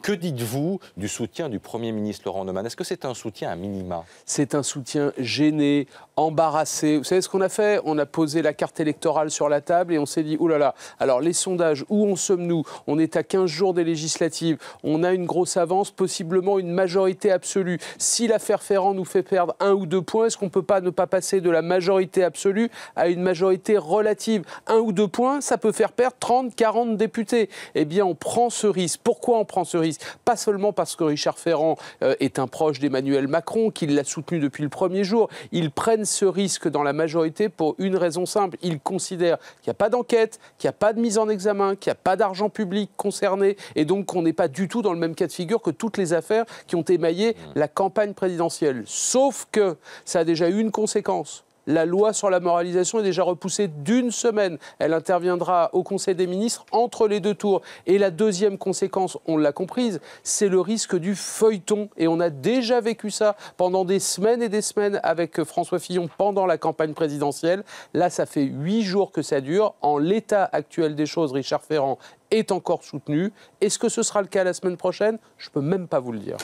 Que dites-vous du soutien du Premier ministre Laurent Neumann? Est-ce que c'est un soutien à minima? C'est un soutien gêné, embarrassé. Vous savez ce qu'on a fait? On a posé la carte électorale sur la table et on s'est dit, oh là là, alors les sondages, où en sommes-nous? On est à 15 jours des législatives, on a une grosse avance, possiblement une majorité absolue. Si l'affaire Ferrand nous fait perdre 1 ou 2 points, est-ce qu'on ne peut pas ne pas passer de la majorité absolue à une majorité relative? 1 ou 2 points, ça peut faire perdre 30, 40 députés. Eh bien, on prend ce risque. Pourquoi on prend ce risque? Pas seulement parce que Richard Ferrand est un proche d'Emmanuel Macron, qu'il l'a soutenu depuis le premier jour. Ils prennent ce risque dans la majorité pour une raison simple. Ils considèrent qu'il n'y a pas d'enquête, qu'il n'y a pas de mise en examen, qu'il n'y a pas d'argent public concerné et donc qu'on n'est pas du tout dans le même cas de figure que toutes les affaires qui ont émaillé la campagne présidentielle. Sauf que ça a déjà eu une conséquence. La loi sur la moralisation est déjà repoussée d'1 semaine. Elle interviendra au Conseil des ministres entre les 2 tours. Et la deuxième conséquence, on l'a comprise, c'est le risque du feuilleton. Et on a déjà vécu ça pendant des semaines et des semaines avec François Fillon pendant la campagne présidentielle. Là, ça fait 8 jours que ça dure. En l'état actuel des choses, Richard Ferrand est encore soutenu. Est-ce que ce sera le cas la semaine prochaine? Je ne peux même pas vous le dire.